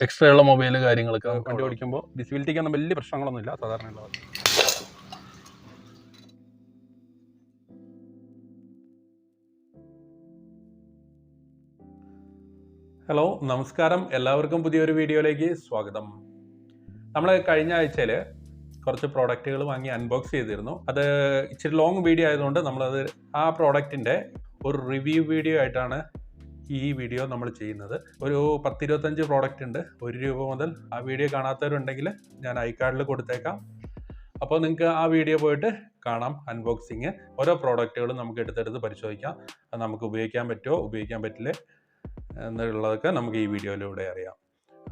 Extra ഉള്ള mobile കാര്യങ്ങളൊക്കെ വണ്ടി ഓടിക്കുമ്പോൾ വിസിബിലിറ്റിക്കൊന്നും വലിയ പ്രശ്നങ്ങളൊന്നുമില്ല സാധാരണ ഉള്ളത്. ഹലോ, നമസ്കാരം. എല്ലാവർക്കും പുതിയൊരു വീഡിയോയിലേക്ക് സ്വാഗതം. നമ്മൾ കഴിഞ്ഞ ആഴ്ചയിൽ കുറച്ച് പ്രോഡക്റ്റുകൾ വാങ്ങി അൺബോക്സ് ചെയ്തിരുന്നു. അത് ഇച്ചിരി ലോങ് വീഡിയോ ആയതുകൊണ്ട് നമ്മളത് ആ പ്രോഡക്റ്റിൻ്റെ ഒരു റിവ്യൂ വീഡിയോ ആയിട്ടാണ് ഈ വീഡിയോ നമ്മൾ ചെയ്യുന്നത്. ഒരു 10-25 പ്രോഡക്റ്റ് ഉണ്ട്. ₹1 മുതൽ. ആ വീഡിയോ കാണാത്തവരുണ്ടെങ്കിൽ ഞാൻ ഐകാർഡിൽ കൊടുത്തേക്കാം. അപ്പോൾ നിങ്ങൾക്ക് ആ വീഡിയോ പോയിട്ട് കാണാം. അൺബോക്സിങ് ഓരോ പ്രോഡക്റ്റുകളും നമുക്ക് എടുത്തെടുത്ത് പരിശോധിക്കാം. അത് നമുക്ക് ഉപയോഗിക്കാൻ പറ്റുമോ ഉപയോഗിക്കാൻ പറ്റില്ലേ എന്നുള്ളതൊക്കെ നമുക്ക് ഈ വീഡിയോയിലൂടെ അറിയാം.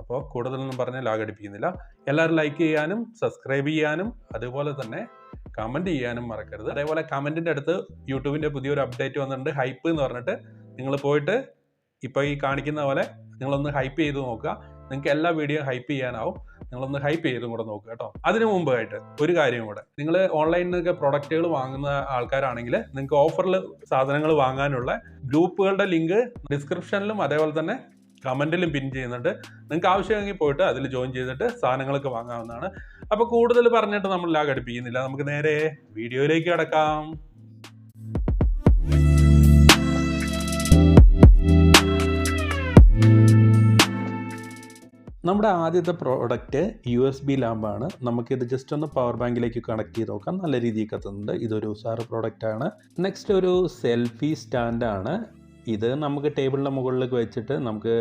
അപ്പോൾ കൂടുതലൊന്നും പറഞ്ഞ് ലാഗടിപ്പിക്കുന്നില്ല. എല്ലാവരും ലൈക്ക് ചെയ്യാനും സബ്സ്ക്രൈബ് ചെയ്യാനും അതുപോലെ തന്നെ കമൻറ്റ് ചെയ്യാനും മറക്കരുത്. അതേപോലെ കമൻറ്റിൻ്റെ അടുത്ത് യൂട്യൂബിൻ്റെ പുതിയൊരു അപ്ഡേറ്റ് വന്നിട്ടുണ്ട്, ഹൈപ്പ് എന്ന് പറഞ്ഞിട്ട്. നിങ്ങൾ പോയിട്ട് ഇപ്പോൾ ഈ കാണിക്കുന്ന പോലെ നിങ്ങളൊന്ന് ഹൈപ്പ് ചെയ്ത് നോക്കുക. നിങ്ങൾക്ക് എല്ലാ വീഡിയോ ഹൈപ്പ് ചെയ്യാനാവും. നിങ്ങളൊന്ന് ഹൈപ്പ് ചെയ്തും കൂടെ നോക്കുക കേട്ടോ. അതിനു മുമ്പായിട്ട് ഒരു കാര്യം കൂടെ, നിങ്ങൾ ഓൺലൈനിൽ നിന്നൊക്കെ പ്രൊഡക്റ്റുകൾ വാങ്ങുന്ന ആൾക്കാരാണെങ്കിൽ നിങ്ങൾക്ക് ഓഫറിൽ സാധനങ്ങൾ വാങ്ങാനുള്ള ഗ്രൂപ്പുകളുടെ ലിങ്ക് ഡിസ്ക്രിപ്ഷനിലും അതേപോലെ തന്നെ കമൻറ്റിലും പിൻ ചെയ്യുന്നുണ്ട്. നിങ്ങൾക്ക് ആവശ്യമെങ്കിൽ പോയിട്ട് അതിൽ ജോയിൻ ചെയ്തിട്ട് സാധനങ്ങളൊക്കെ വാങ്ങാവുന്നതാണ്. അപ്പോൾ കൂടുതൽ പറഞ്ഞിട്ട് നമ്മൾ ലാഗടിപ്പിക്കുന്നില്ല, നമുക്ക് നേരെ വീഡിയോയിലേക്ക് കിടക്കാം. നമ്മുടെ ആദ്യത്തെ പ്രോഡക്റ്റ് USB ലാമ്പാണ്. നമുക്കിത് ജസ്റ്റ് ഒന്ന് പവർ ബാങ്കിലേക്ക് കണക്ട് ചെയ്ത് നോക്കാം. നല്ല രീതിയിൽ കത്തുന്നുണ്ട്. ഇതൊരു ഉസാറ് പ്രോഡക്റ്റാണ്. നെക്സ്റ്റ് ഒരു സെൽഫി സ്റ്റാൻഡാണ്. ഇത് നമുക്ക് ടേബിളിൻ്റെ മുകളിലേക്ക് വെച്ചിട്ട് നമുക്ക്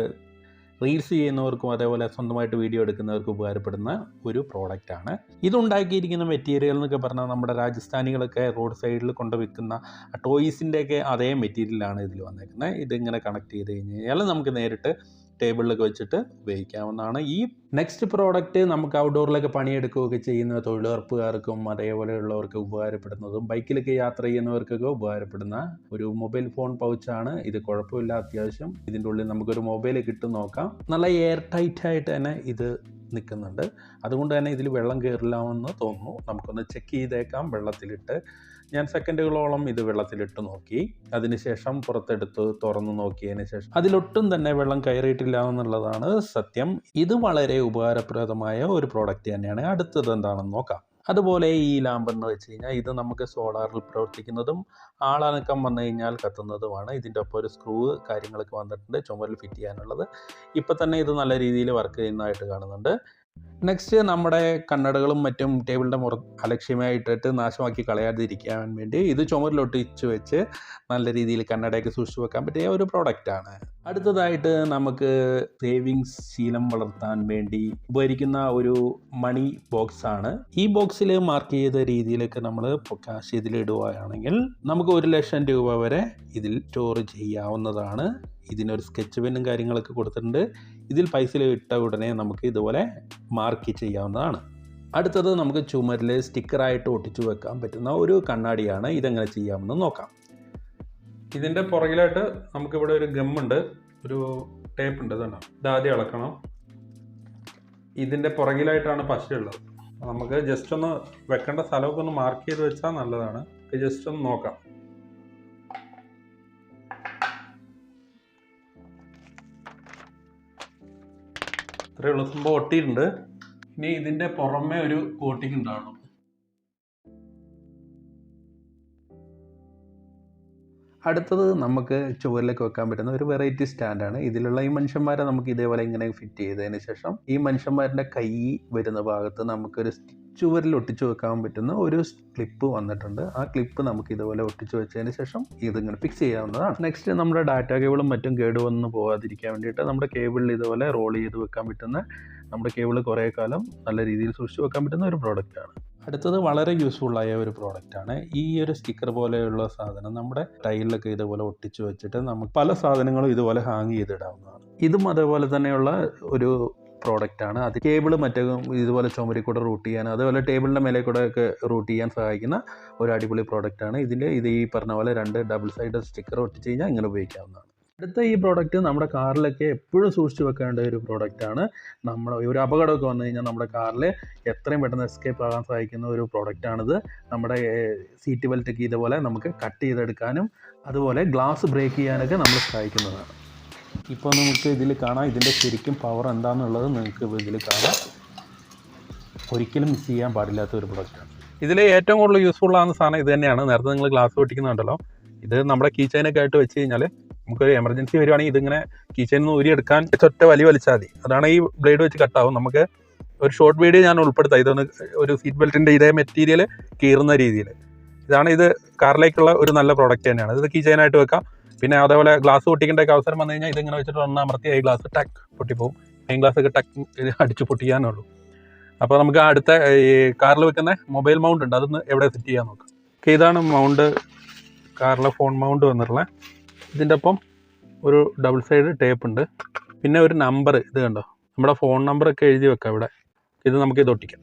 റീൽസ് ചെയ്യുന്നവർക്കും അതേപോലെ സ്വന്തമായിട്ട് വീഡിയോ എടുക്കുന്നവർക്കും ഉപകാരപ്പെടുന്ന ഒരു പ്രോഡക്റ്റാണ്. ഇതുണ്ടാക്കിയിരിക്കുന്ന മെറ്റീരിയൽ എന്നൊക്കെ പറഞ്ഞാൽ നമ്മുടെ രാജസ്ഥാനികളൊക്കെ റോഡ് സൈഡിൽ കൊണ്ട് വിൽക്കുന്ന ടോയ്സിൻ്റെയൊക്കെ അതേ മെറ്റീരിയലാണ് ഇതിൽ വന്നേക്കുന്നത്. ഇതിങ്ങനെ കണക്ട് ചെയ്ത് കഴിഞ്ഞ് കഴിഞ്ഞാൽ നമുക്ക് നേരിട്ട് ടേബിളിലൊക്കെ വെച്ചിട്ട് ഉപയോഗിക്കാവുന്നതാണ്. ഈ നെക്സ്റ്റ് പ്രോഡക്റ്റ് നമുക്ക് ഔട്ട്ഡോറിലൊക്കെ പണിയെടുക്കുകയൊക്കെ ചെയ്യുന്ന തൊഴിലുറപ്പുകാർക്കും അതേപോലെയുള്ളവർക്ക് ഉപകാരപ്പെടുന്നതും ബൈക്കിലൊക്കെ യാത്ര ചെയ്യുന്നവർക്കൊക്കെ ഉപകാരപ്പെടുന്ന ഒരു മൊബൈൽ ഫോൺ പൗച്ചാണ്. ഇത് കുഴപ്പമില്ല, അത്യാവശ്യം ഇതിൻ്റെ ഉള്ളിൽ നമുക്കൊരു മൊബൈൽ കിട്ടും നോക്കാം. നല്ല എയർ ടൈറ്റ് ആയിട്ട് തന്നെ ഇത് നിൽക്കുന്നുണ്ട്. അതുകൊണ്ട് തന്നെ ഇതിൽ വെള്ളം കയറില്ലാമെന്ന് തോന്നുന്നു. നമുക്കൊന്ന് ചെക്ക് ചെയ്തേക്കാം വെള്ളത്തിലിട്ട്. ഞാൻ സെക്കൻഡുകളോളം ഇത് വെള്ളത്തിലിട്ട് നോക്കി. അതിനുശേഷം പുറത്തെടുത്ത് തുറന്നു നോക്കിയതിന് ശേഷം അതിലൊട്ടും തന്നെ വെള്ളം കയറിയിട്ടില്ല എന്നുള്ളതാണ് സത്യം. ഇത് വളരെ ഉപകാരപ്രദമായ ഒരു പ്രോഡക്റ്റ് തന്നെയാണ്. അടുത്തത് എന്താണെന്ന് നോക്കാം. അതുപോലെ ഈ ലാമ്പ് എന്ന് വെച്ച് കഴിഞ്ഞാൽ ഇത് നമുക്ക് സോളാറിൽ പ്രവർത്തിക്കുന്നതും ആളനക്കം വന്നു കഴിഞ്ഞാൽ കത്തുന്നതുമാണ്. ഇതിൻ്റെ ഒപ്പം ഒരു സ്ക്രൂ കാര്യങ്ങളൊക്കെ വന്നിട്ടുണ്ട് ചുമരിൽ ഫിറ്റ് ചെയ്യാനുള്ളത്. ഇപ്പം തന്നെ ഇത് നല്ല രീതിയിൽ വർക്ക് ചെയ്യുന്നതായിട്ട് കാണുന്നുണ്ട്. നെക്സ്റ്റ് നമ്മുടെ കണ്ണടകളും മറ്റും ടേബിളിൻ്റെ അലക്ഷ്യമായിട്ടിട്ട് നാശമാക്കി കളയാതിരിക്കാൻ വേണ്ടി ഇത് ചുമരിലൊട്ടിച്ച് വെച്ച് നല്ല രീതിയിൽ കണ്ണടയൊക്കെ സൂക്ഷിച്ച് വെക്കാൻ പറ്റിയ ഒരു പ്രോഡക്റ്റാണ്. അടുത്തതായിട്ട് നമുക്ക് സേവിങ്സ് ശീലം വളർത്താൻ വേണ്ടി ഉപകരിക്കുന്ന ഒരു മണി ബോക്സ് ആണ്. ഈ ബോക്സിൽ മാർക്ക് ചെയ്ത രീതിയിലൊക്കെ നമ്മൾ ക്യാഷ് ഇതിലിടുകയാണെങ്കിൽ നമുക്ക് ₹1,00,000 വരെ ഇതിൽ സ്റ്റോർ ചെയ്യാവുന്നതാണ്. ഇതിനൊരു സ്കെച്ച് പെന്നും കാര്യങ്ങളൊക്കെ കൊടുത്തിട്ടുണ്ട്. ഇതിൽ പൈസ ഇട്ട ഉടനെ നമുക്ക് ഇതുപോലെ മാർക്ക് ചെയ്യാവുന്നതാണ്. അടുത്തത് നമുക്ക് ചുമരിൽ സ്റ്റിക്കറായിട്ട് ഒട്ടിച്ചു വെക്കാൻ പറ്റുന്ന ഒരു കണ്ണാടിയാണ്. ഇതെങ്ങനെ ചെയ്യാമെന്ന് നോക്കാം. ഇതിൻ്റെ പുറകിലായിട്ട് നമുക്കിവിടെ ഒരു ഗമ്മുണ്ട്, ഒരു ടേപ്പ് ഉണ്ട്. ഇതാണ്, ഇതാദ്യം ഇളക്കണം. ഇതിൻ്റെ പുറകിലായിട്ടാണ് പശയുള്ളത്. നമുക്ക് ജസ്റ്റ് ഒന്ന് വെക്കേണ്ട സ്ഥലമൊക്കെ ഒന്ന് മാർക്ക് ചെയ്ത് വെച്ചാൽ നല്ലതാണ്. ജസ്റ്റ് ഒന്ന് നോക്കാം. ഇത്രയുള്ള സംഭവം ഒട്ടിയിട്ടുണ്ട്. ഇനി ഇതിൻ്റെ പുറമെ ഒരു കോട്ടിങ് ഉണ്ടാവണം. അടുത്തത് നമുക്ക് ചുവരിലേക്ക് വെക്കാൻ പറ്റുന്ന ഒരു വെറൈറ്റി സ്റ്റാൻഡാണ്. ഇതിലുള്ള ഈ മനുഷ്യന്മാരെ നമുക്ക് ഇതേപോലെ ഇങ്ങനെ ഫിറ്റ് ചെയ്തതിന് ശേഷം ഈ മനുഷ്യന്മാരുടെ കൈ വരുന്ന ഭാഗത്ത് നമുക്കൊരു ചുവരിൽ ഒട്ടിച്ചു വെക്കാൻ പറ്റുന്ന ഒരു ക്ലിപ്പ് വന്നിട്ടുണ്ട്. ആ ക്ലിപ്പ് നമുക്ക് ഇതുപോലെ ഒട്ടിച്ചു വെച്ചതിന് ശേഷം ഇതിങ്ങനെ ഫിക്സ് ചെയ്യാവുന്നതാണ്. നെക്സ്റ്റ് നമ്മുടെ ഡാറ്റ കേബിളും മറ്റും കേടുവന്ന് പോകാതിരിക്കാൻ വേണ്ടിയിട്ട് നമ്മുടെ കേബിളിൽ ഇതുപോലെ റോൾ ചെയ്ത് വെക്കാൻ പറ്റുന്ന, നമ്മുടെ കേബിൾ കുറേ കാലം നല്ല രീതിയിൽ സൂക്ഷിച്ച് വെക്കാൻ പറ്റുന്ന ഒരു പ്രോഡക്റ്റാണ്. അടുത്തത് വളരെ യൂസ്ഫുള്ളായ ഒരു പ്രോഡക്റ്റാണ്. ഈ ഒരു സ്റ്റിക്കർ പോലെയുള്ള സാധനം നമ്മുടെ ടൈലിലൊക്കെ ഇതുപോലെ ഒട്ടിച്ചു വെച്ചിട്ട് നമുക്ക് പല സാധനങ്ങളും ഇതുപോലെ ഹാങ് ചെയ്തിടാവുന്നതാണ്. ഇതും അതേപോലെ തന്നെയുള്ള ഒരു പ്രോഡക്റ്റാണ്. അത് കേബിൾ മറ്റേ ഇതുപോലെ ചുമരിൽ കൂടെ റൂട്ട് ചെയ്യാൻ, അതുപോലെ ടേബിളിൻ്റെ മേലെ കൂടെ ഒക്കെ റൂട്ട് ചെയ്യാൻ സഹായിക്കുന്ന ഒരു അടിപൊളി പ്രോഡക്റ്റാണ്. ഇത് ഈ പറഞ്ഞ പോലെ 2 ഡബിൾ സൈഡ് സ്റ്റിക്കർ ഒട്ടിച്ച് കഴിഞ്ഞാൽ ഇങ്ങനെ ഉപയോഗിക്കാവുന്നതാണ്. അടുത്ത ഈ പ്രോഡക്റ്റ് നമ്മുടെ കാറിലൊക്കെ എപ്പോഴും സൂക്ഷിച്ച് വെക്കേണ്ട ഒരു പ്രോഡക്റ്റാണ്. നമ്മുടെ ഒരു അപകടമൊക്കെ വന്നു കഴിഞ്ഞാൽ നമ്മുടെ കാറിൽ എത്രയും പെട്ടെന്ന് എസ്കേപ്പ് ആകാൻ സഹായിക്കുന്ന ഒരു പ്രോഡക്റ്റാണിത്. നമ്മുടെ സീറ്റ് ബെൽറ്റൊക്കെ ഇതുപോലെ നമുക്ക് കട്ട് ചെയ്തെടുക്കാനും അതുപോലെ ഗ്ലാസ് ബ്രേക്ക് ചെയ്യാനൊക്കെ നമ്മൾ സഹായിക്കുന്നതാണ്. ഇപ്പോൾ നമുക്ക് ഇതിൽ കാണാം ഇതിൻ്റെ ശരിക്കും പവർ എന്താണെന്നുള്ളത് നിങ്ങൾക്ക് ഇതിൽ കാണാം. ഒരിക്കലും മിസ് ചെയ്യാൻ പാടില്ലാത്ത ഒരു പ്രൊഡക്റ്റാണ്. ഇതിൽ ഏറ്റവും കൂടുതൽ യൂസ്ഫുൾ ആകുന്ന സാധനം ഇത് തന്നെയാണ്. നേരത്തെ നിങ്ങൾ ഗ്ലാസ് പൊട്ടിക്കുന്നുണ്ടല്ലോ, ഇത് നമ്മുടെ കീ ചെയിനൊക്കെ ആയിട്ട് വെച്ച് കഴിഞ്ഞാൽ നമുക്കൊരു എമർജൻസി വരുവാണെങ്കിൽ ഇതിങ്ങനെ കീ ചെയിനിൽ നിന്ന് ഊരിയെടുക്കാൻ ഒറ്റ വലിച്ചാൽ മതി. അതാണ് ഈ ബ്ലേഡ് വെച്ച് കട്ടാവും. നമുക്ക് ഒരു ഷോർട്ട് വീഡിയോ ഞാൻ ഉൾപ്പെടുത്താം. ഇതൊന്ന് ഒരു സീറ്റ് ബെൽറ്റിൻ്റെ ഇതേ മെറ്റീരിയൽ കീറുന്ന രീതിയിൽ. ഇതാണ് ഇത് കാറിലേക്കുള്ള ഒരു നല്ല പ്രോഡക്റ്റ് തന്നെയാണ്. ഇത് കീ ചെയിനായിട്ട് വെക്കാം. പിന്നെ അതേപോലെ ഗ്ലാസ് പൊട്ടിക്കേണ്ടൊക്കെ അവസരം വന്നു കഴിഞ്ഞാൽ ഇതിങ്ങനെ വെച്ചിട്ട് ഒന്നമർത്തി ഈ ഗ്ലാസ് ടക്ക് പൊട്ടിപ്പോവും. മെയിൻ ഗ്ലാസ് ഒക്കെ ടക്ക് അടിച്ച് പൊട്ടിക്കാനുള്ളൂ. അപ്പോൾ നമുക്ക് അടുത്ത ഈ കാറിൽ വെക്കുന്ന മൊബൈൽ മൗണ്ട് ഉണ്ട്, അതൊന്ന് എവിടെ സെറ്റ് ചെയ്യാൻ നോക്കാം. ഓക്കെ, ഇതാണ് മൗണ്ട്, കാറിലെ ഫോൺ മൗണ്ട് വന്നിട്ടുള്ളത്. ഇതിൻ്റെ ഒപ്പം ഒരു ഡബിൾ സൈഡ് ടേപ്പ് ഉണ്ട്. പിന്നെ ഒരു നമ്പർ, ഇത് കണ്ടോ, നമ്മുടെ ഫോൺ നമ്പറൊക്കെ എഴുതി വെക്കാം ഇവിടെ. ഇത് നമുക്ക് ഇത് ഒട്ടിക്കാം.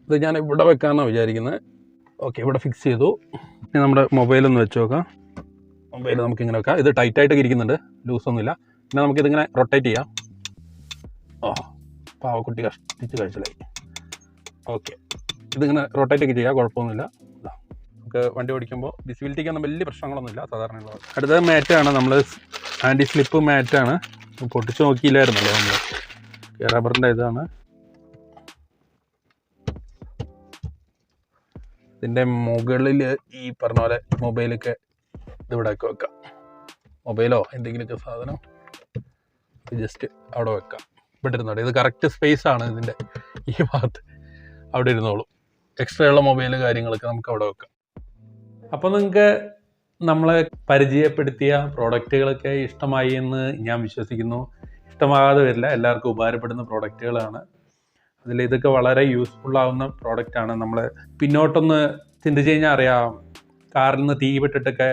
ഇത് ഞാൻ ഇവിടെ വെക്കാമെന്നാണ് വിചാരിക്കുന്നത്. ഓക്കെ, ഇവിടെ ഫിക്സ് ചെയ്തു. ഇനി നമ്മുടെ മൊബൈലൊന്ന് വെച്ച് നോക്കാം. മൊബൈൽ നമുക്കിങ്ങനെ വെക്കാം. ഇത് ടൈറ്റായിട്ടൊക്കെ ഇരിക്കുന്നുണ്ട്, ലൂസൊന്നുമില്ല. പിന്നെ നമുക്കിതിങ്ങനെ റൊട്ടേറ്റ് ചെയ്യാം. പാവക്കുട്ടി കഷ്ടിച്ച് കഴിച്ചിലായി. ഓക്കെ, ഇതിങ്ങനെ റൊട്ടേറ്റൊക്കെ ചെയ്യാം, കുഴപ്പമൊന്നുമില്ല. നമുക്ക് വണ്ടി ഓടിക്കുമ്പോൾ വിസിബിലിറ്റിക്കൊന്നും വലിയ പ്രശ്നങ്ങളൊന്നുമില്ല സാധാരണ ഉള്ളത്. അടുത്ത മാറ്റാണ്, നമ്മൾ ആൻറ്റി സ്ലിപ്പ് മാറ്റാണ്. പൊട്ടിച്ച് നോക്കിയില്ലായിരുന്നല്ലോ നമ്മൾ. റബ്ബറിൻ്റെ ഇതാണ്. ഇതിൻ്റെ മുകളിൽ ഈ പറഞ്ഞ പോലെ മൊബൈലൊക്കെ ഇതിവിടെ വെക്കാം. മൊബൈലോ എന്തെങ്കിലുമൊക്കെ സാധനം ജസ്റ്റ് അവിടെ വെക്കാം. ഇവിടെ ഇരുന്നോട്ടെ. ഇത് കറക്റ്റ് സ്പേസ് ആണ് ഇതിൻ്റെ ഈ ഭാഗത്ത്. അവിടെ ഇരുന്നോളൂ. എക്സ്ട്രാ ഉള്ള മൊബൈൽ കാര്യങ്ങളൊക്കെ നമുക്ക് അവിടെ വെക്കാം. അപ്പോൾ നിങ്ങൾക്ക് നമ്മളെ പരിചയപ്പെടുത്തിയ പ്രോഡക്റ്റുകളൊക്കെ ഇഷ്ടമായി എന്ന് ഞാൻ വിശ്വസിക്കുന്നു. ഇഷ്ടമാകാതെ വരില്ല, എല്ലാവർക്കും ഉപകാരപ്പെടുന്ന പ്രോഡക്റ്റുകളാണ്. അതിൽ ഇതൊക്കെ വളരെ യൂസ്ഫുൾ ആവുന്ന പ്രോഡക്റ്റാണ്. നമ്മൾ പിന്നോട്ടൊന്ന് ചിന്തിച്ച് കഴിഞ്ഞാൽ അറിയാം, കാറിൽ നിന്ന് തീ വിട്ടിട്ടൊക്കെ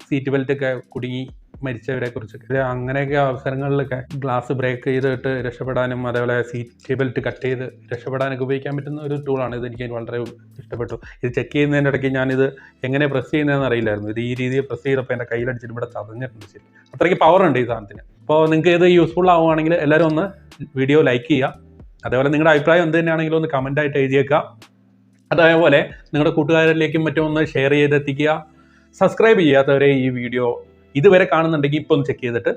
സീറ്റ് ബെൽറ്റൊക്കെ കുടുങ്ങി മരിച്ചവരെ കുറിച്ചൊക്കെ. അങ്ങനെയൊക്കെ അവസരങ്ങളിലൊക്കെ ഗ്ലാസ് ബ്രേക്ക് ചെയ്തിട്ട് രക്ഷപ്പെടാനും അതേപോലെ സീറ്റ് ബെൽറ്റ് കട്ട് ചെയ്ത് രക്ഷപ്പെടാനൊക്കെ ഉപയോഗിക്കാൻ പറ്റുന്ന ഒരു ടൂളാണ് ഇത്. എനിക്ക് വളരെ ഇഷ്ടപ്പെട്ടു. ഇത് ചെക്ക് ചെയ്യുന്നതിൻ്റെ ഇടയ്ക്ക് ഞാനിത് എങ്ങനെ പ്രസ് ചെയ്യുന്നതെന്ന് അറിയില്ലായിരുന്നു. ഇത് ഈ രീതിയിൽ പ്രസ് ചെയ്തപ്പോൾ എൻ്റെ കയ്യിലടിച്ചിട്ട് ഇവിടെ തടഞ്ഞിട്ടുണ്ട്. ശരി, അത്രയ്ക്ക് പവറുണ്ട് ഈ സാധനത്തിന്. അപ്പോൾ നിങ്ങൾക്ക് ഇത് യൂസ്ഫുൾ ആവുകയാണെങ്കിൽ എല്ലാവരും ഒന്ന് വീഡിയോ ലൈക്ക് ചെയ്യുക. അതേപോലെ നിങ്ങളുടെ അഭിപ്രായം എന്ത് തന്നെയാണെങ്കിലും ഒന്ന് കമൻ്റായിട്ട് എഴുതിയേക്കുക. അതേപോലെ നിങ്ങളുടെ കൂട്ടുകാരിലേക്കും മറ്റും ഒന്ന് ഷെയർ ചെയ്തെത്തിക്കുക. സബ്സ്ക്രൈബ് ചെയ്യാത്തവരെ ഈ വീഡിയോ ഇതുവരെ കാണുന്നുണ്ടെങ്കിൽ ഇപ്പോൾ ഒന്ന് ചെക്ക് ചെയ്തിട്ട്,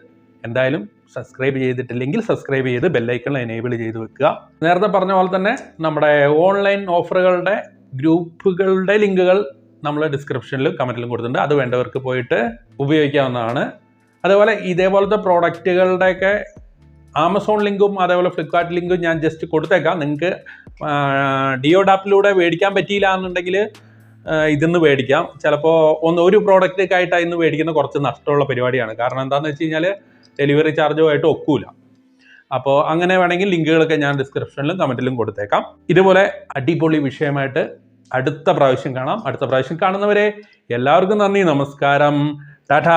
എന്തായാലും സബ്സ്ക്രൈബ് ചെയ്തിട്ടില്ലെങ്കിൽ സബ്സ്ക്രൈബ് ചെയ്ത് ബെല്ലൈക്കൺ എനേബിൾ ചെയ്ത് വെക്കുക. നേരത്തെ പറഞ്ഞ പോലെ തന്നെ നമ്മുടെ ഓൺലൈൻ ഓഫറുകളുടെ ഗ്രൂപ്പുകളുടെ ലിങ്കുകൾ നമ്മൾ ഡിസ്ക്രിപ്ഷനിലും കമൻറ്റിലും കൊടുത്തിട്ടുണ്ട്. അത് വേണ്ടവർക്ക് പോയിട്ട് ഉപയോഗിക്കാവുന്നതാണ്. അതേപോലെ ഇതേപോലത്തെ പ്രോഡക്റ്റുകളുടെയൊക്കെ ആമസോൺ ലിങ്കും അതേപോലെ ഫ്ലിപ്കാർട്ട് ലിങ്കും ഞാൻ ജസ്റ്റ് കൊടുത്തേക്കാം. നിങ്ങൾക്ക് ഡിയോഡ് ആപ്പിലൂടെ മേടിക്കാൻ പറ്റിയില്ല എന്നുണ്ടെങ്കിൽ ഇതിന്ന് മേടിക്കാം. ചിലപ്പോൾ ഒരു പ്രോഡക്റ്റൊക്കെ ആയിട്ട് അതിന് മേടിക്കുന്ന കുറച്ച് നഷ്ടമുള്ള പരിപാടിയാണ്. കാരണം എന്താണെന്ന് വെച്ച് കഴിഞ്ഞാൽ ഡെലിവറി ചാർജുമായിട്ട് ഒക്കൂല. അപ്പോൾ അങ്ങനെ വേണമെങ്കിൽ ലിങ്കുകളൊക്കെ ഞാൻ ഡിസ്ക്രിപ്ഷനിലും കമൻറ്റിലും കൊടുത്തേക്കാം. ഇതുപോലെ അടിപൊളി വിഷയമായിട്ട് അടുത്ത പ്രാവശ്യം കാണാം. അടുത്ത പ്രാവശ്യം കാണുന്നവരെ എല്ലാവർക്കും നന്ദി, നമസ്കാരം, ടാറ്റാ.